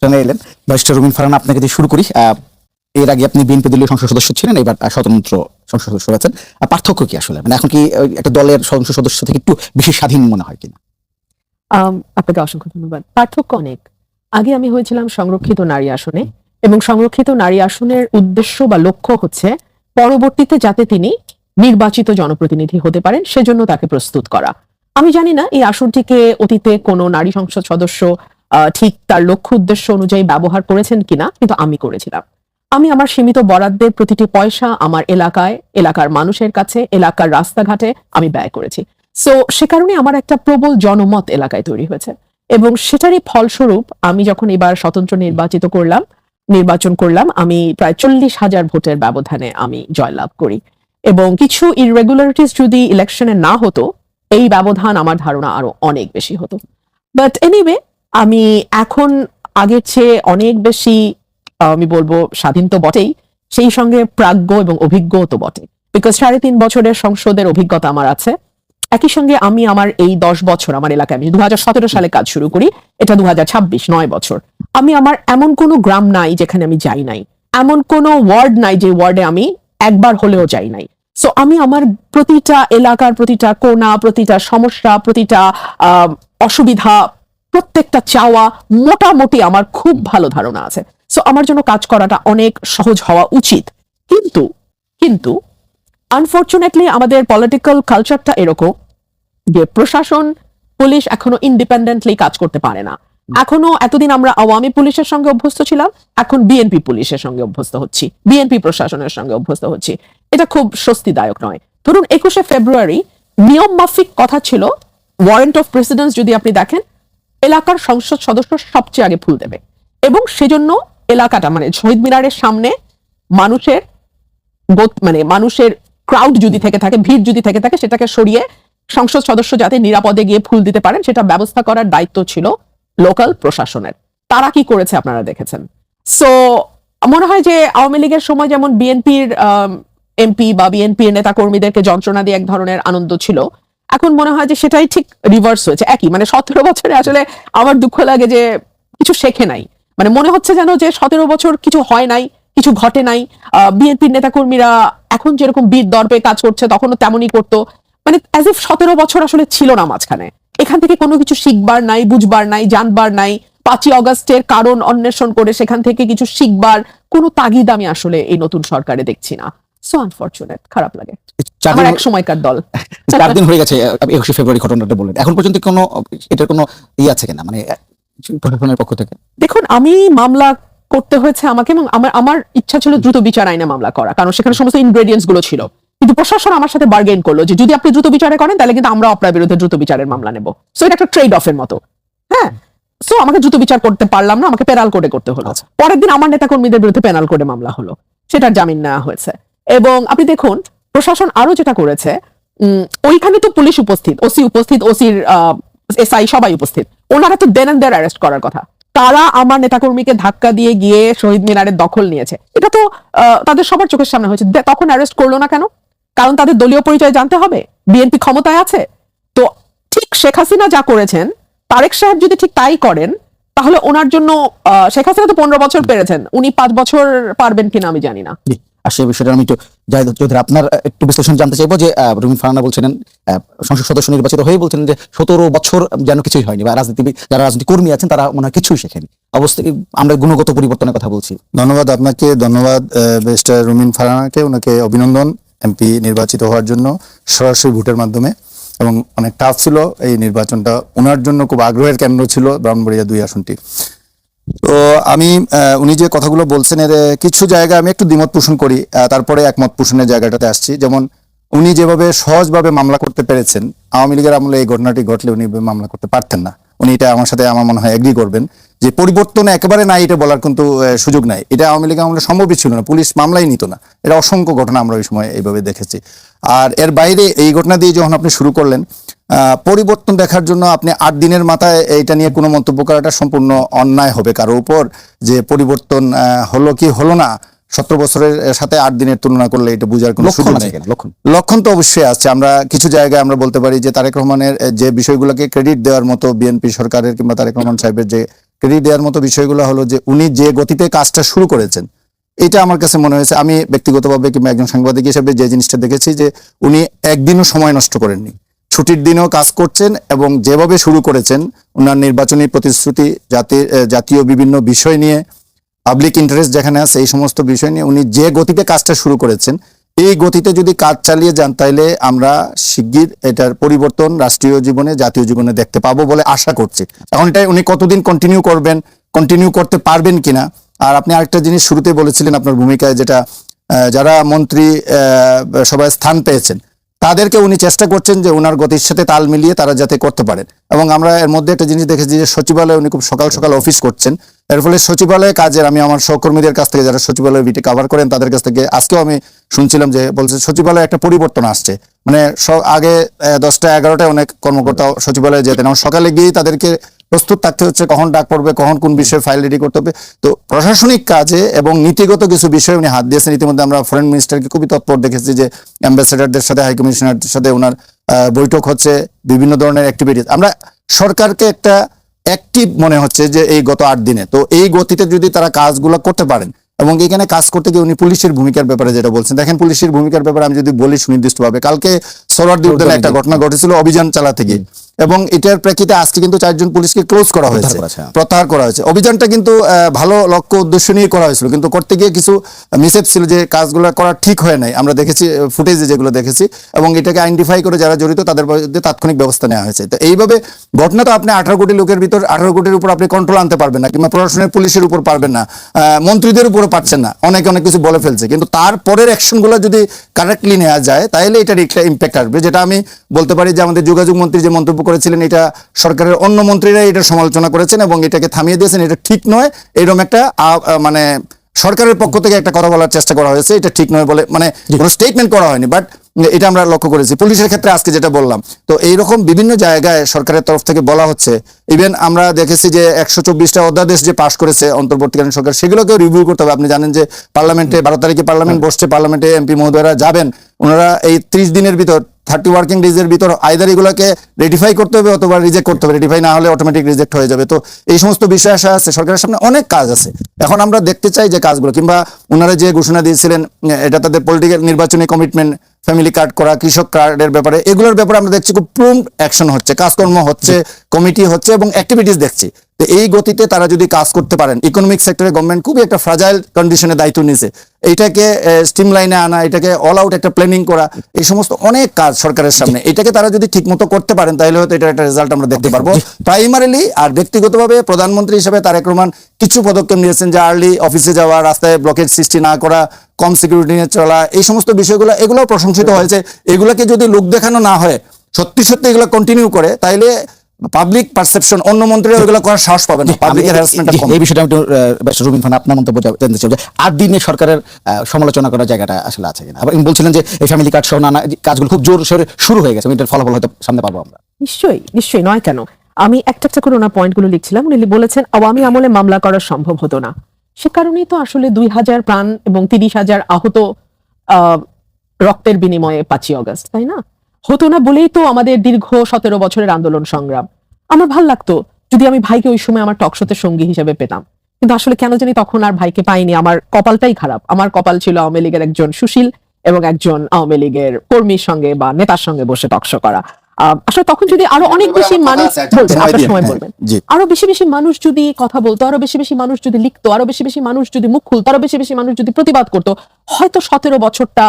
অনুষ্ঠানে এলেন। ব্যারিস্টার রুমিন ফারহানা, আপনাকে দিয়ে শুরু করি। এর আগে আপনি বিএনপি দলীয় সংসদ সদস্য ছিলেন, এবার স্বতন্ত্র সংসদ সদস্য হয়েছেন। পার্থক্য কি আসলে, মানে এখন কি একটা দলের সংসদ সদস্য থেকে একটু বেশি স্বাধীন মনে হয় কিনা? আপনাকে অসংখ্য ধন্যবাদ। পার্থক্য অনেক। আগে আমি হয়েছিলাম সংরক্ষিত নারী আসনে, এবং সংরক্ষিত নারী আসনের উদ্দেশ্য বা লক্ষ্য হচ্ছে পরবর্তীতে যাতে তিনি নির্বাচিত জনপ্রতিনিধি হতে পারেন সেজন্য তাকে প্রস্তুত করা। আমি জানি না এই আসনটিকে অতীতে কোনো নারী সংসদ সদস্য ঠিক তার লক্ষ্য উদ্দেশ্য অনুযায়ী ব্যবহার করেছেন কিনা, কিন্তু আমি করেছিলাম। আমি আমার সীমিত বরাদ্দের প্রতিটি পয়সা আমার এলাকায়, এলাকার মানুষের কাছে, এলাকার রাস্তাঘাটে আমি ব্যয় করেছি। সো সে কারণে আমার একটা প্রবল জনমত এলাকায় তৈরি হয়েছে, এবং সেটারই ফলস্বরূপ আমি যখন এবার স্বতন্ত্র নির্বাচন করলাম, আমি প্রায় 40,000 ভোটের ব্যবধানে আমি জয়লাভ করি। এবং কিছু ইররেগুলারিটিস যদি ইলেকশনে না হতো, এই ব্যবধান আমার ধারণা আরো অনেক বেশি হতো। বাট এনিওয়ে, আমি এখন আগের চেয়ে অনেক বেশি আমি বলবো স্বাধীন তো বটেই, সেই সঙ্গে প্রাজ্ঞ এবং অভিজ্ঞ তো বটে, বিকজ 3.5 বছরের সংসদের অভিজ্ঞতা আমার আছে। একই সঙ্গে আমি আমার এই 10 বছর আমার এলাকায়, আমি 2017 সালে কাজ শুরু করি, এটা 2026, 9 বছর। আমি আমার এমন কোনো গ্রাম নাই যেখানে আমি যাই নাই, এমন কোনো ওয়ার্ড নাই যে ওয়ার্ডে আমি একবার হলেও যাই নাই। সো আমি আমার প্রতিটা এলাকার প্রতিটা কোণা, প্রতিটা সমস্যা, প্রতিটা অসুবিধা, প্রত্যেকটা চাওয়া মোটামুটি আমার খুব ভালো ধারণা আছে। সো আমার জন্য কাজ করাটা অনেক সহজ হওয়া উচিত। কিন্তু আনফরচুনেটলি আমাদের পলিটিক্যাল কালচারটা এরকম যে প্রশাসন, পুলিশ এখনো ইন্ডিপেন্ডেন্টলি কাজ করতে পারে না। এখনো এতদিন আমরা আওয়ামী পুলিশের সঙ্গে অভ্যস্ত ছিলাম, এখন বিএনপি পুলিশের সঙ্গে অভ্যস্ত হচ্ছি, বিএনপি প্রশাসনের সঙ্গে অভ্যস্ত হচ্ছি। এটা খুব স্বস্তিদায়ক নয়। ধরুন 21শে ফেব্রুয়ারি নিয়ম মাফিক কথা ছিল, ওয়ারেন্ট অফ প্রেসিডেন্স যদি আপনি দেখেন, এলাকার সংসদ সদস্য সবচেয়ে আগে ফুল দেবে, এবং সেজন্য এলাকাটা মানে শহীদ মিনারের সামনে মানুষের ক্রাউড যদি থেকে থাকে, ভিড় যদি থেকে থাকে, সেটাকে সরিয়ে সংসদ সদস্য যাতে নিরাপদে গিয়ে ফুল দিতে পারেন সেটা ব্যবস্থা করার দায়িত্ব ছিল লোকাল প্রশাসনের। তারা কি করেছে আপনারা দেখেছেন। সো মনে হয় যে আওয়ামী লীগের সময় যেমন বিএনপির এমপি বা বিএনপির নেতা কর্মীদেরকে যন্ত্রণা দিয়ে এক ধরনের আনন্দ ছিল, এখন মনে হয় যে সেটাই ঠিক রিভার্স হয়েছে। একই মানে 17 বছরে আসলে আমার দুঃখ লাগে যে কিছু শেখে নাই। মানে মনে হচ্ছে যেন যে 17 বছর কিছু হয় নাই, কিছু ঘটে নাই। বিএনপির নেতাকর্মীরা এখন যেরকম বীর দর্পে কাজ করছে তখনও তেমনই করতো, মানে অ্যাজ ইফ 17 বছর আসলে ছিল না মাঝখানে। এখান থেকে কোনো কিছু শিখবার নাই, বুঝবার নাই, জানবার নাই। 5ই অগস্টের কারণ অন্বেষণ করে সেখান থেকে কিছু শিখবার কোনো তাগিদ আমি আসলে এই নতুন সরকারে দেখছি না। সো আনফরচুনেট, খারাপ লাগে। আমার এক সময়কার দল 4 দিন হয়ে গেছে 21শে ফেব্রুয়ারি ঘটনাটা বললেন, এখন পর্যন্ত কোনো এটার কোনো আছে কিনা, মানে প্রশাসনের পক্ষ থেকে? দেখুন, আমি মামলা করতে হয়েছে আমাকে, এবং আমার ইচ্ছা ছিল দ্রুত বিচার আইনে মামলা করা, কারণ সেখানে সমস্ত ইনগ্রেডিয়েন্টস গুলো ছিল। কিন্তু প্রশাসন আমার সাথে বার্গেন করলো যে যদি আপনি দ্রুত বিচারে করেন তাহলে কিন্তু আমরা আপনার বিরুদ্ধে দ্রুত বিচারের মামলা নেব। সো এটা একটা ট্রেড অফের মতো। হ্যাঁ, সো আমাকে দ্রুত বিচার করতে পারলাম না, আমাকে পেনাল কোডে করতে হলো। পরের দিন আমার নেতা কর্মীদের বিরুদ্ধে পেনাল কোডে মামলা হলো, সেটার জামিন নেওয়া হয়েছে। এবং আপনি দেখুন প্রশাসন আরো যেটা করেছে, ওইখানে তো পুলিশ উপস্থিত, ওসি উপস্থিত, ওসির এসআই সবাই উপস্থিত। ওনারা তো দেন এন্ড দেয়ার অ্যারেস্ট করার কথা, তারা আমার নেতাকর্মীকে ধাক্কা দিয়ে গিয়ে শহীদ মিনারের দখল নিয়েছে। এটা তো তাদের সবার চোখের সামনে হয়েছে। তখন অ্যারেস্ট করলো না কেন? কারণ তাদের দলীয় পরিচয় জানতে হবে, বিএনপি ক্ষমতায় আছে। তো ঠিক শেখ হাসিনা যা করেছেন, তারেক সাহেব যদি ঠিক তাই করেন, তাহলে ওনার জন্য শেখ হাসিনা তো 15 বছর পেরেছেন, উনি 5 বছর পারবেন কিনা আমি জানি না। আর সেই বিষয়টা আমি একটু জাহিদ চৌধুরী আপনার একটু বিশ্লেষণ জানতে চাইবো যে রুমিন ফারহানা বলছিলেন, সংসদ সদস্য নির্বাচিত হয়ে বলছিলেন যে 17 বছর যেন কিছুই হয়নি, বা যারা রাজনীতি কর্মী আছেন তারা মনে হয় কিছুই শেখেনি। অবশ্যই আমরা গুণগত পরিবর্তনের কথা বলছি। ধন্যবাদ আপনাকে, ধন্যবাদ ব্যারিস্টার রুমিন ফারহানাকে, ওনাকে অভিনন্দন এমপি নির্বাচিত হওয়ার জন্য সরাসরি ভোটের মাধ্যমে। এবং অনেক টাফ ছিল এই নির্বাচনটা, ওনার জন্য খুব আগ্রহের কেন্দ্র ছিল ব্রাহ্মণবাড়িয়া 2 আসনটি। তো আমি উনি যে কথাগুলো বলছেন এর কিছু জায়গায় আমি একটু দ্বিমত পোষণ করি, তারপরে একমত পোষণের জায়গাটাতে আসছি। যেমন উনি যেভাবে সহজভাবে মামলা করতে পেরেছেন, আওয়ামী লীগের আমলে এই ঘটনাটি ঘটলে উনি মামলা করতে পারতেন না। উনি এটা আমার সাথে আমার মনে হয় এগ্রি করবেন যে পরিবর্তন একেবারে নাই এটা বলার কিন্তু সুযোগ নাই। এটা আওয়ামী লীগের আমলে সম্ভবই ছিল না, পুলিশ মামলাই নিত না। এটা অসংখ্য ঘটনা আমরা ওই সময় এইভাবে দেখেছি। আর এর বাইরে এই ঘটনা দিয়ে যখন আপনি শুরু করলেন পরিবর্তন দেখার জন্য, আপনি 8 দিনের মাথায় এইটা নিয়ে কোনো মন্তব্য করাটা সম্পূর্ণ অন্যায় হবে কারো উপর। যে পরিবর্তন হলো কি হলো না, 17 বছরের সাথে 8 দিনের তুলনা করলে এটা বোঝার কোনো সুযোগ নেই। লক্ষণ তো অবশ্যই আছে। আমরা কিছু জায়গায় আমরা বলতে পারি যে তারেক রহমানের যে বিষয়গুলোকে ক্রেডিট দেওয়ার মতো, বিএনপি সরকারের কিংবা তারেক রহমান সাহেবের যে ক্রেডিট দেওয়ার মতো বিষয়গুলো হলো যে উনি যে গতিতে কাজটা শুরু করেছেন, এটা আমার কাছে মনে হয়েছে, আমি ব্যক্তিগতভাবে কিংবা একজন সাংবাদিক হিসেবে যে জিনিসটা দেখেছি যে উনি একদিনও সময় নষ্ট করেননি, ছুটির দিনেও কাজ করছেন এবং যেভাবে শুরু করেছেন ওনার নির্বাচনী প্রতিশ্রুতি, জাতীয় বিভিন্ন বিষয় নিয়ে, পাবলিক ইন্টারেস্ট যেখানে আছে এই সমস্ত বিষয় নিয়ে উনি যে গতিতে কাজটা শুরু করেছেন, এই গতিতে যদি কাজ চালিয়ে যান তাইলে আমরা শিগগির এটার পরিবর্তন রাষ্ট্রীয় জীবনে, জাতীয় জীবনে দেখতে পাবো বলে আশা করছি। এখন এটা উনি কতদিন কন্টিনিউ করবেন, কন্টিনিউ করতে পারবেন কিনা। আর আপনি আরেকটা জিনিস শুরুতে বলেছিলেন আপনার ভূমিকায়, যেটা যারা মন্ত্রী সবাই স্থান পেয়েছেন তাদেরকে উনি চেষ্টা করছেন যে ওনার গতির সাথে তাল মিলিয়ে তারা যাতে করতে পারেন। এবং আমরা এর মধ্যে একটা জিনিস দেখেছি যে সচিবালয়ে উনি খুব সকাল সকাল অফিস করছেন, এর ফলে সচিবালয়ে কাজের, আমি আমার সহকর্মীদের কাছ থেকে যারা সচিবালয় বিটি কভার করেন তাদের কাছ থেকে আজকেও আমি শুনছিলাম যে বলছে সচিবালয়ে একটা পরিবর্তন আসছে। মানে আগে 10টা 11টায় অনেক কর্মকর্তা সচিবালয়ে যেতেন, এবং সকালে গিয়েই তাদেরকে প্রস্তুত থাকতে হচ্ছে কখন ডাক পড়বে, কখন কোন বিষয়ে ফাইল রেডি করতে হবে। তো প্রশাসনিক কাজে এবং নীতিগত কিছু বিষয়ে উনি হাত দিয়েছেন। ইতিমধ্যে আমরা ফরেন মিনিস্টারকে খুবই তৎপর দেখেছি যে অ্যাম্বাসেডারদের সাথে, হাই কমিশনারদের সাথে ওনার বৈঠক হচ্ছে, বিভিন্ন ধরনের অ্যাক্টিভিটিস। আমরা সরকারকে একটা অ্যাক্টিভ মনে হচ্ছে যে এই গত 8 দিনে, তো এই গতিতে যদি তারা কাজগুলো করতে পারেন, এবং এখানে কাজ করতে গিয়ে উনি পুলিশের ভূমিকার ব্যাপারে যেটা বলছেন, দেখেন পুলিশের ভূমিকার ব্যাপারে আমি যদি বলি সুনির্দিষ্টভাবে, কালকে সোহরাওয়ার্দী উদ্যানে একটা ঘটনা ঘটেছিল অভিযান চালাতে গিয়ে, এবং এটার প্রেক্ষিতে আজকে কিন্তু 4 জন পুলিশকে ক্লোজ করা হয়েছে, প্রত্যাহার করা হয়েছে। অভিযানটা কিন্তু ভালো লক্ষ্য উদ্দেশ্য নিয়ে করা হয়েছিল, কিন্তু করতে গিয়ে কিছু মিসেপ ছিল, যে কাজগুলো করা ঠিক হয় নাই, আমরা দেখেছি ফুটেজে যেগুলো দেখেছি, এবং এটাকে আইডেন্টিফাই করে যারা জড়িত তাদের বিরুদ্ধে তাৎক্ষণিক ব্যবস্থা নেওয়া হয়েছে। তো এইভাবে ঘটনা তো আপনি 18 কোটি লোকের ভিতর 18 কোটির উপর আপনি কন্ট্রোল আনতে পারবেন না, কিংবা প্রশাসনের পুলিশের উপর পারবেন না, মন্ত্রীদের উপরও পারছেন না, অনেকে অনেক কিছু বলে ফেলছে, কিন্তু তারপরের অ্যাকশনগুলো যদি কারেক্টলি নেওয়া যায় তাহলে এটার একটা ইম্প্যাক্ট আসবে। যেটা আমি বলতে পারি যে আমাদের যোগাযোগ মন্ত্রী যে মন্তব্য করেছিলেন, এটা সরকারের অন্য মন্ত্রীরা এটা সমালোচনা করেছেন এবং এটাকে থামিয়ে দিয়েছেন, এটা ঠিক নয়, এরকম একটা মানে সরকারের পক্ষ থেকে একটা কথা বলার চেষ্টা করা হয়েছে, এটা ঠিক নয় বলে, মানে কোনো স্টেটমেন্ট করা হয়নি, বাট এটা আমরা লক্ষ্য করেছি। পুলিশের ক্ষেত্রে আজকে যেটা বললাম, তো এইরকম বিভিন্ন জায়গায় সরকারের তরফ থেকে বলা হচ্ছে। ইভেন আমরা দেখেছি যে 124টা অধ্যাদেশ যে পাশ করেছে অন্তর্বর্তীকালীন সরকার, সেগুলোকেও রিভিউ করতে হবে। আপনি জানেন যে পার্লামেন্টে 12 তারিখে পার্লামেন্ট বসছে, পার্লামেন্টে এমপি মহোদয়রা যাবেন, ওনারা এই 30 দিনের ভিতর 30 ওয়ার্কিং ডেজের ভিতর আইদার এগুলোকে রেটিফাই করতে হবে অথবা রিজেক্ট করতে হবে, রেটিফাই না হলে অটোমেটিক রিজেক্ট হয়ে যাবে। তো এই সমস্ত বিষয় আসা আছে, সরকারের সামনে অনেক কাজ আছে। এখন আমরা দেখতে চাই যে কাজগুলো, কিংবা ওনারা যে ঘোষণা দিয়েছিলেন, এটা তাদের পলিটিক্যাল নির্বাচনী কমিটমেন্ট, ফ্যামিলি কার্ড করা, কৃষক কার্ডের ব্যাপারে, এগুলোর ব্যাপারে আমরা দেখছি খুব প্রম্পট অ্যাকশন হচ্ছে, কাজকর্ম হচ্ছে, কমিটি হচ্ছে এবং অ্যাক্টিভিটিস দেখছি। তো এই গতিতে তারা যদি কাজ করতে পারেন, ইকোনমিক সেক্টরে গভর্নমেন্ট খুবই একটা ফ্রাজাইল কন্ডিশনে দায়িত্ব নিয়েছে, এইটাকে স্ট্রিমলাইনে আনা, এটাকে অল আউট একটা প্ল্যানিং করা, এই সমস্ত অনেক কাজ সরকারের সামনে। এটাকে তারা যদি ঠিক মতো করতে পারেন তাহলে হয়তো এটার একটা রেজাল্ট আমরা দেখতে পারবো প্রাইমারিলি। আর ব্যক্তিগতভাবে প্রধানমন্ত্রী হিসেবে তারেক রহমান কিছু পদক্ষেপ নিয়েছেন, যে আর্লি অফিসে যাওয়া, রাস্তায় ব্লকেজ সৃষ্টি না করা, কম সিকিউরিটি নিয়ে চলা, এই সমস্ত বিষয়গুলো, এগুলো প্রশংসিত হয়েছে। এগুলোকে যদি লোক দেখানো না হয়, সত্যি সত্যি এগুলো কন্টিনিউ করে, তাইলে পাবলিক পারসেপশন, অন্য মন্ত্রীরা ওইগুলো করার সাহস পাবে না, পাবলিকের হ্যারাসমেন্টটা কম। এই বিষয়টা একটু রুমিন ফারহানা আপনার মন্তব্য জানতে চাই যে 8 দিনে সরকারের সমালোচনা করার জায়গাটা আসলে আছে কিনা। আবার বলছিলেন যে এই ফ্যামিলি কার্ড সহ নানা কাজগুলো খুব জোর সোরে শুরু হয়ে গেছে, এটার ফলাফল হয়তো সামনে পাবো আমরা। নিশ্চয়ই নিশ্চয়ই, নয় কেন। আমি একটা একটা করে ওনার পয়েন্টগুলো লিখছিলাম। উনি বলেছেন আওয়ামী আমলে মামলা করা সম্ভব হতো না, সে কারণেই তো আসলে 2000 প্রাণ এবং 30,000 আহত রক্তের বিনিময়ে 5ই অগস্ট, তাই না? হতো না বলেই তো আমাদের দীর্ঘ 17 বছরের আন্দোলন সংগ্রাম। আমার ভাল লাগতো যদি আমি ভাইকে ওই সময় আমার টকশোতে সঙ্গী হিসেবে পেতাম, কিন্তু আসলে কেন জানি তখন আর ভাইকে পাইনি। আমার কপালটাই খারাপ। আমার কপাল ছিল আওয়ামী লীগের একজন সুশীল এবং একজন আওয়ামী লীগের কর্মীর সঙ্গে বা নেতার সঙ্গে বসে টকশো করা। আসলে তখন যদি আরো অনেক বেশি মানুষ বলবেন, আপনার সময় বলবেন, আরো বেশি বেশি মানুষ যদি কথা বলতো, আরো বেশি বেশি মানুষ যদি লিখতো, আরো বেশি বেশি মানুষ যদি মুখ খুলতো, আরো বেশি বেশি মানুষ যদি প্রতিবাদ করতো, হয়তো 17 বছরটা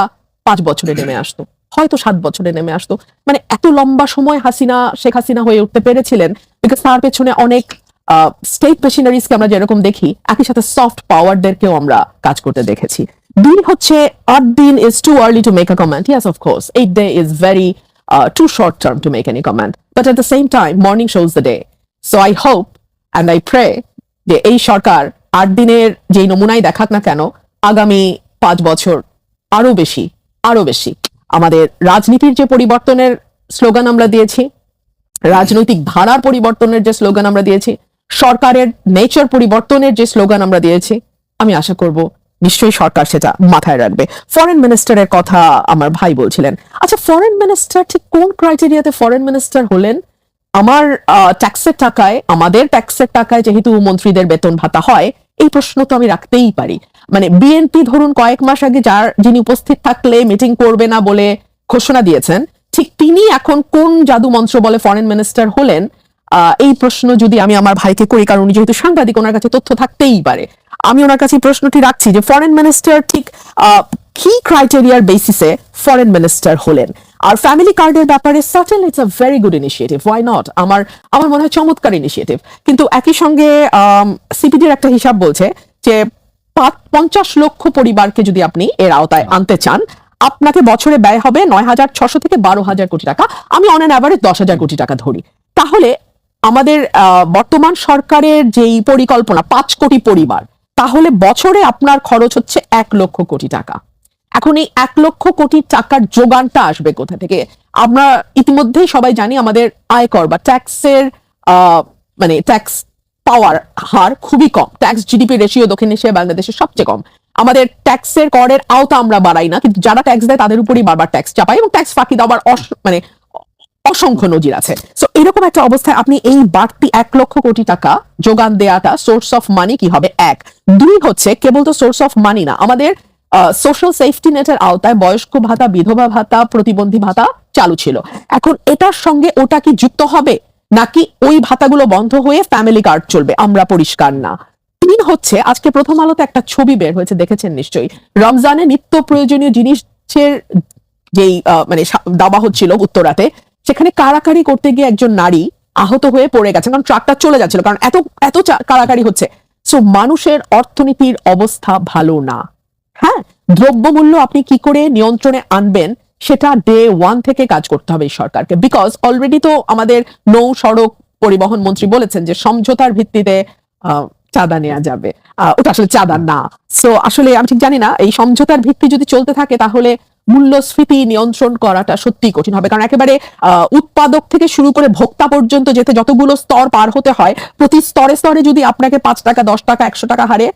5 বছরে নেমে আসতো, হয়তো 7 বছরে নেমে আসতো। মানে এত লম্বা সময় শেখ হাসিনা হয়ে উঠতে পেরেছিলেন বিকজ তার পেছনে অনেক স্টেট মেশিনারিজকে আমরা যেরকম দেখি, একই সাথে সফট পাওয়ারদেরকেও আমরা কাজ করতে দেখেছি। 2 হচ্ছে 8 দিন is too early to make a comment. Yes, of course 8 day is very too short term to make any comment, but at the same time morning shows the day. So I hope and I pray যে এই সরকার 8 দিনের যেই নমুনাই দেখাক না কেন, আগামী 5 বছর আরো বেশি আমাদের রাজনীতির যে পরিবর্তনের স্লোগান আমরা দিয়েছি, রাজনৈতিক ধারার পরিবর্তনের যে স্লোগান আমরা দিয়েছি, সরকারের নেচার পরিবর্তনের যে স্লোগান আমরা দিয়েছি, আমি আশা করব নিশ্চয়ই সরকার সেটা মাথায় রাখবে। ফরেন মিনিস্টারের কথা আমার ভাই বলছিলেন। আচ্ছা, ফরেন মিনিস্টার ঠিক কোন ক্রাইটেরিয়াতে ফরেন মিনিস্টার হলেন? আমার ট্যাক্সের টাকায়, আমাদের ট্যাক্সের টাকায় যেহেতু মন্ত্রীদের বেতন ভাতা হয়, এই প্রশ্ন তো আমি রাখতেই পারি। মানে বিএনপি ধরুন কয়েক মাস আগে যিনি উপস্থিত থাকলে মিটিং করবে না বলে ঘোষণা দিয়েছেন, ঠিক তিনি এখন কোন জাদু মন্ত্র বলে ফরেন মিনিস্টার হলেন, এই প্রশ্ন যদি আমি আমার ভাইকে করি, কারণ উনি যেহেতু সাংবাদিক, ওনার কাছে তথ্য থাকতেই পারে, আমি ওনার কাছে প্রশ্নটি রাখছি যে ফরেন মিনিস্টার ঠিক কি ক্রাইটেরিয়ার বেসিসে ফরেন মিনিস্টার হলেন। আর ফ্যামিলি কার্ডের ব্যাপারে certain it's a very good initiative, why not, আমার মনে হয় চমৎকার ইনিশিয়েটিভ। কিন্তু একই সঙ্গে সিপিডির একটা হিসাব বলছে যে 50 লক্ষ পরিবারকে যদি আপনি এর আওতায় আনতে চান, আপনাকে বছরে ব্যয় হবে 9,600 থেকে 12,000 কোটি টাকা। আমি অন অ্যান অ্যাভারেজ 10,000 কোটি টাকা ধরি। তাহলে আমাদের বর্তমান সরকারের যেই পরিকল্পনা 5 কোটি পরিবার, তাহলে বছরে আপনার খরচ হচ্ছে 1 লক্ষ কোটি টাকা। এখন এই 1 লক্ষ কোটি টাকার যোগানটা আসবে কোথা থেকে? আমরা ইতিমধ্যেই সবাই জানি আমাদের আয়কর বা ট্যাক্সের মানে ট্যাক্স পাওয়ার হার খুবই কম। ট্যাক্স জিডিপি রেশিও দক্ষিণ এশিয়া বাংলাদেশের সবচেয়ে কম। আমাদের ট্যাক্সের করের আওতা আমরা বাড়াই না, কিন্তু যারা ট্যাক্স দেয় তাদের উপরই বারবার ট্যাক্স চাপায় এবং ট্যাক্স ফাঁকি দেওয়ার মানে অসংখ্য নজির আছে। সো এরকম একটা অবস্থায় আপনি এই বাড়তি 1 লক্ষ কোটি টাকা যোগান দেওয়াটা সোর্স অফ মানি কি হবে? 1, 2 হচ্ছে কেবল তো সোর্স অফ মানি না, আমাদের সোশ্যাল সেফটি নেটের আওতায় বয়স্ক ভাতা, বিধবা ভাতা, প্রতিবন্ধী ভাতা চালু ছিল। এখন এটার সঙ্গে ওটা কি যুক্ত হবে, নাকি ওই ভাতাগুলো বন্ধ হয়ে ফ্যামিলি কার্ড চলবে? আমরা পরিষ্কার না। 3 হচ্ছে আজকে প্রথম আলোতে একটা ছবি বের হয়েছে, দেখেছেন নিশ্চয়ই, রমজানে নিত্য প্রয়োজনীয় জিনিসের যেই মানে দাবা হচ্ছিল উত্তরাতে, সেখানে কারাকারি করতে গিয়ে একজন নারী আহত হয়ে পড়ে গেছেন, কারণ ট্রাকটা চলে যাচ্ছিল, কারণ এত কারাকারি হচ্ছে। সো মানুষের অর্থনীতির অবস্থা ভালো না। হ্যাঁ, দ্রব্যমূল্য আপনি কি করে নিয়ন্ত্রণে আনবেন সেটা ডে 1 থেকে কাজ করতে হবে এই সরকারকে। বিকজ অলরেডি তো আমাদের নৌ সড়ক পরিবহন মন্ত্রী বলেছেন যে সমঝোতার ভিত্তিতে চাঁদা নেওয়া যাবে। ওটা আসলে চাঁদা না। সো আসলে আমি ঠিক জানি না, এই সমঝোতার ভিত্তি যদি চলতে থাকে তাহলে মূল্যস্ফীতি নিয়ন্ত্রণ করাটা সত্যি কঠিন হবে, কারণ একেবারে উৎপাদক থেকে শুরু করে ভোক্তা পর্যন্ত যেতে যতগুলো স্তর পার হতে হয়, প্রতি স্তরে স্তরে যদি আপনাকে 5 টাকা, 10 টাকা, 100 টাকা হারে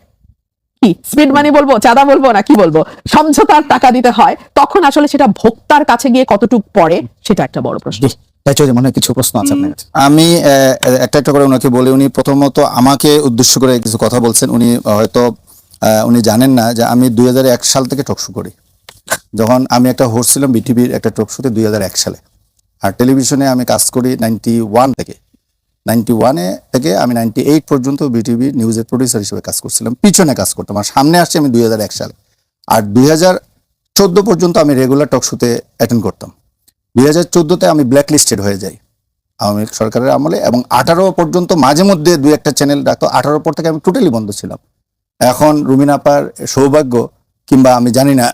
কি স্পিড মানি বলবো, চাঁদা বলবো, না কি বলবো, সমঝোতার টাকা দিতে হয়, তখন আসলে সেটা ভোক্তার কাছে গিয়ে কতটুকু পড়ে সেটা একটা বড় প্রশ্ন। তাই চৌধুরী, মনে হয় কিছু প্রশ্ন আছে আপনার কাছে। আমি একটা করে ওনাকে বলি। উনি প্রথমত আমাকে উদ্দেশ্য করে কিছু কথা বলছেন। উনি হয়তো উনি জানেন না যে আমি 2001 সাল থেকে টকশো করি। যখন আমি একটা হোস্ট ছিলাম বিটিভির একটা টকশোতে 2001 সালে, আর টেলিভিশনে আমি কাজ করি 91 থেকে। 91 থেকে আমি 98 পর্যন্ত বিটিভি নিউজের প্রডিউসার হিসেবে কাজ করছিলাম, পিছনে কাজ করতাম। আর সামনে আসছি আমি 2001 সালে। আর 2014 পর্যন্ত আমি রেগুলার টকশোতে অ্যাটেন্ড করতাম। 2014-তে আমি ব্ল্যাক লিস্টেড হয়ে যাই আওয়ামী লীগ সরকারের আমলে, এবং 18 পর্যন্ত মাঝে মধ্যে 2-1টা চ্যানেল ডাকতো। 18 পর থেকে আমি টোটালি বন্ধ ছিলাম। এখন রুমিন আপার সৌভাগ্য, কিংবা আমি জানি না,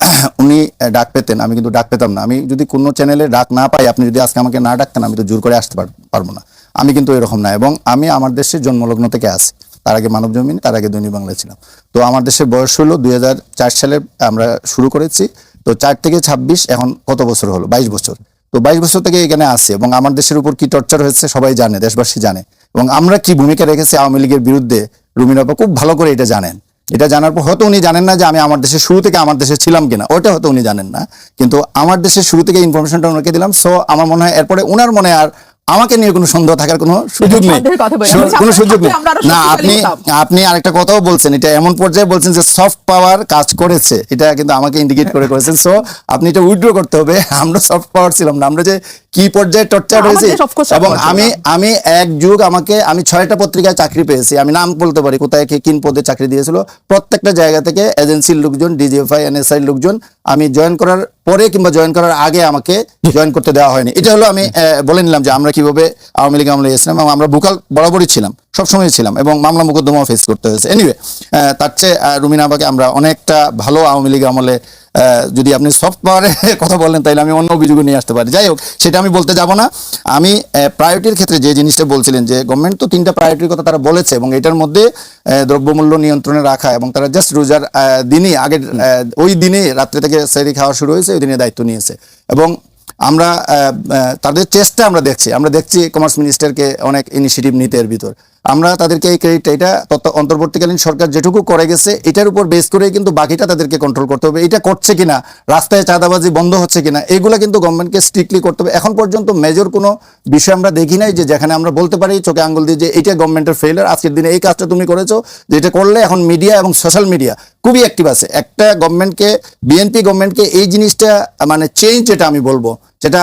উনি ডাক পেতেন, আমি কিন্তু ডাক পেতাম না। আমি যদি কোনো চ্যানেলে ডাক না পাই, আপনি যদি আজকে আমাকে না ডাকতেন, আমি তো জোর করে আসতে পারবো না। আমি কিন্তু এরকম না, এবং আমি আমার দেশের জন্মলগ্ন থেকে আসি। তার আগে মানব জমিন, তার আগে দৈনিক বাংলায় ছিলাম। তো আমার দেশের বয়স হলো 2004 সালে আমরা শুরু করেছি। তো 4 থেকে 26 এখন কত বছর হলো? 22 বছর। তো 22 বছর থেকে এখানে আসি, এবং আমার দেশের উপর কি টর্চার হয়েছে সবাই জানে, দেশবাসী জানে, এবং আমরা কি ভূমিকা রেখেছি আওয়ামী লীগের বিরুদ্ধে রুমিন আপা খুব ভালো করে এটা জানেন। এটা জানার পর হয়তো উনি জানেন না যে আমি আমার দেশের শুরু থেকে আমার দেশে ছিলাম কিনা, ওটা হয়তো উনি জানেন না, কিন্তু আমার দেশের শুরু থেকে ইনফরমেশনটা ওনাকে দিলাম। সো আমার মনে হয় এরপরে ওনার মনে আর আমাকে নিয়ে কোনো সন্দেহ থাকার কোনো সুযোগ নেই, কোনো সুযোগ নেই। না, আপনি আরেকটা কথাও বলছেন, এটা এমন পর্যায়ে বলছেন যে সফট পাওয়ার কাজ করেছে, এটা কিন্তু আমাকে ইন্ডিকেট করে করেছেন। সো আপনি এটা উইথড্র করতে হবে। আমরা সফট পাওয়ার ছিলাম না, আমরা যে কি পর্যায়ে টর্চার হয়েছে। এবং আমি এক যুগ আমি 6টা পত্রিকায় চাকরি পেয়েছি। আমি নাম বলতে পারি কোথায় কে কিন পদে চাকরি দিয়েছিল। প্রত্যেকটা জায়গা থেকে এজেন্সির লোকজন, ডিজিএফআই, এনএসআই লোকজন আমি জয়েন করার পরে কিংবা জয়েন করার আগে আমাকে জয়েন করতে দেওয়া হয়নি। এটা হলো আমি বলে নিলাম যে আমরা কিভাবে আওয়ামী লীগ আমলে এসেছিলাম, এবং আমরা ভোকাল বরাবরই ছিলাম, সবসময় ছিলাম, এবং মামলা মোকদ্দমা ফেস করতে হয়েছে। এনিওয়ে, তার চেয়ে রুমিন আপাকে আমরা অনেকটা ভালো আওয়ামী লীগ আমলে, যদি আপনি সফট পাওয়ারের কথা বলেন তাহলে আমি অন্য অভিযোগ নিয়ে আসতে পারি। যাই হোক, সেটা আমি বলতে যাব না। আমি প্রায়োরিটির ক্ষেত্রে যে জিনিসটা বলছিলেন, যে গভর্নমেন্ট তো 3টা প্রায়োরিটির কথা তারা বলেছে, এবং এটার মধ্যে দ্রব্যমূল্য নিয়ন্ত্রণে রাখা, এবং তারা জাস্ট রোজার দিনই আগের ওই দিনে রাত্রে থেকে সেহরি খাওয়া শুরু হয়েছে, ওই দিনে দায়িত্ব নিয়েছে। এবং আমরা তাদের চেষ্টা আমরা দেখছি কমার্স মিনিস্টারকে অনেক ইনিশিয়েটিভ নিতে এর ভিতর। আমরা তাদেরকে এই ক্রেডিট, এটা অন্তর্বর্তীকালীন সরকার যেটুকু করে গেছে এটার উপর বেস করে কিন্তু বাকিটা তাদেরকে কন্ট্রোল করতে হবে। এটা করছে কিনা, রাস্তায় চাঁদাবাজি বন্ধ হচ্ছে কিনা, এগুলো কিন্তু গভর্নমেন্টকে স্ট্রিক্টলি করতে হবে। এখন পর্যন্ত মেজর কোনো বিষয় আমরা দেখি নাই যে যেখানে আমরা বলতে পারি চোখে আঙ্গুল দিয়ে যে এটা গভর্নমেন্টের ফেইলিয়ার, আজকের দিনে এই কাজটা তুমি করেছো, যেটা করলে এখন মিডিয়া এবং সোশ্যাল মিডিয়া খুবই অ্যাক্টিভ আছে। একটা গভর্নমেন্টকে, বিএনপি গভর্নমেন্টকে এই জিনিসটা মানে চেঞ্জ, যেটা আমি বলবো, যেটা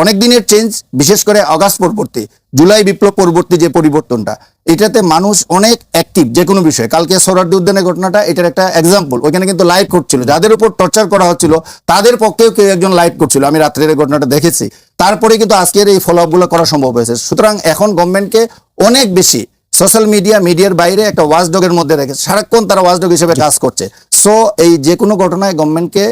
অনেক দিনের চেঞ্জ, বিশেষ করে আগস্ট পরবর্তী, জুলাই বিপ্লব পরবর্তী যে পরিবর্তনটা, এটাতে মানুষ অনেক অ্যাক্টিভ যে কোনো বিষয়ে। কালকে সোহরাওয়ার্দী উদ্যানের ঘটনাটা এটার একটা এক্সাম্পল। ওইখানে কিন্তু লাইভ করছিল, যাদের উপর টর্চার করা হচ্ছিল তাদের পক্ষেও কেউ একজন লাইভ করছিল, আমি রাত্রের এই ঘটনাটা দেখেছি। তারপরে কিন্তু আজকের এই ফলো আপগুলো করা সম্ভব হয়েছে। সুতরাং এখন গভর্নমেন্টকে অনেক বেশি সোশ্যাল মিডিয়ার বাইরে একটা ওয়াচডগের মধ্যে রেখে সারাক্ষণ তারা ওয়াচডগ হিসেবে কাজ করছে। সো এই যে কোনো ঘটনায় গভর্নমেন্টকে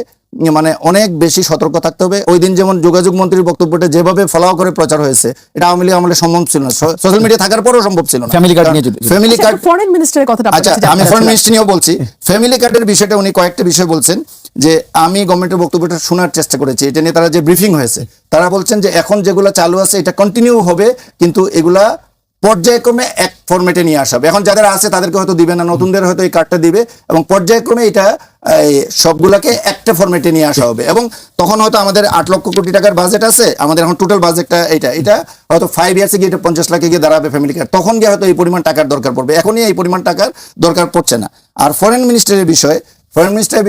মানে অনেক বেশি সতর্ক থাকতে হবে। ওই দিন যেমন যোগাযোগ মন্ত্রীর বক্তব্যটা যেভাবে ফলো করে প্রচার হয়েছে, এটা আওয়ামী লীগ আমলে সম্ভব ছিল না, সোশ্যাল মিডিয়া থাকার পরেও সম্ভব ছিল না। ফ্যামিলি কার্ড নিয়ে ফ্যামিলি কার্ড, ফরেন মিনিস্টারের কথাটা আপনার আচ্ছা কাছে আমি জানতে ফরেন চাচ্ছিলাম। মিনিস্ট্রি নিয়েও বলছি। ফ্যামিলি কার্ডের বিষয়টা উনি কয়েকটা বিষয় বলছেন, যে আমি গভর্নমেন্টের বক্তব্যটা শোনার চেষ্টা করেছি, এটা নিয়ে তারা যে ব্রিফিং হয়েছে, তারা বলছেন যে এখন যেগুলো চালু আছে এটা কন্টিনিউ হবে, কিন্তু এগুলা পর্যায়ক্রমে এক ফরম্যাটে নিয়ে আসা হবে। এখন যাদের আছে তাদেরকে হয়তো দিবে না, নতুনদের হয়তো এই কার্ডটা দিবে, এবং পর্যায়ক্রমে এটা সবগুলাকে একটা ফরম্যাটে নিয়ে আসা হবে। এবং তখন হয়তো আমাদের 8 লক্ষ কোটি টাকার বাজেট আছে, আমাদের এখন টোটাল বাজেটটা এটা হয়তো 5 ইয়ার্সে গিয়ে এটা 50 লাখে গিয়ে দাঁড়াবে ফ্যামিলি কার্ড, তখন গিয়ে হয়তো এই পরিমাণ টাকার দরকার পড়বে, এখনই এই পরিমাণ টাকার দরকার পড়ছে না। আর ফরেন মিনিস্টারের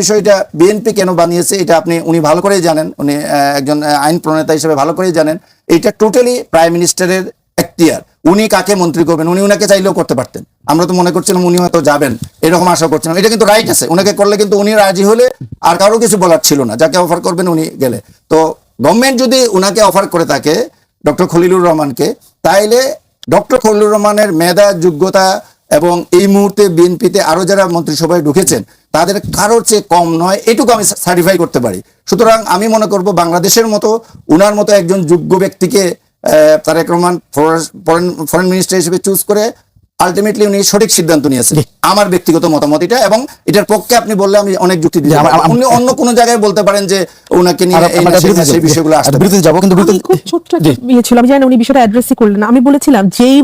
বিষয়টা বিএনপি কেন বানিয়েছে এটা উনি ভালো করেই জানেন, উনি একজন আইন প্রণেতা হিসেবে ভালো করেই জানেন। এটা টোটালি প্রাইম মিনিস্টারের এখতিয়ার, উনি কাকে মন্ত্রী করবেন, উনি উনাকে চাইলেও করতে পারতেন। আমরা তো মনে করছিলাম উনি হয়তো যাবেন, এরকম আশা করছিলাম। এটা কিন্তু রাইট আছে, উনাকে করলে কিন্তু উনি রাজি হলে আর কারো কিছু বলার ছিল না, যাকে অফার করবেন উনি গেলে। তো গভর্নমেন্ট যদি উনাকে অফার করে থাকে ডক্টর খলিলুর রহমানকে, তাইলে ডক্টর খলিলুর রহমানের মেধা, যোগ্যতা এবং এই মুহূর্তে বিএনপিতে আরো যারা মন্ত্রিসভায় ঢুকেছেন তাদের কারোর চেয়ে কম নয়, এটুকু আমি সার্টিফাই করতে পারি। সুতরাং আমি মনে করব বাংলাদেশের মতো উনার মতো একজন যোগ্য ব্যক্তিকে তারেক রহমান ফরেন মিনিস্টার হিসেবে চুজ করে আলটিমেটলি উনি সঠিক সিদ্ধান্ত নিয়েছেন, আমার ব্যক্তিগত মতামত এটা। এবং এটার পক্ষে আপনি বললে আমি অনেক যুক্তি দিতে পারি। উনি অন্য কোনো জায়গায় বলতে পারেন যে ওনাকে নিয়ে সেই বিষয়গুলো আসতে বিরতিতে যাবো, কিন্তু আমি খুব ছোট্ট একটা ইয়ে ছিল, আমি জানি না উনি বিষয়টা অ্যাড্রেসই করলেন না। আমি বলেছিলাম যেই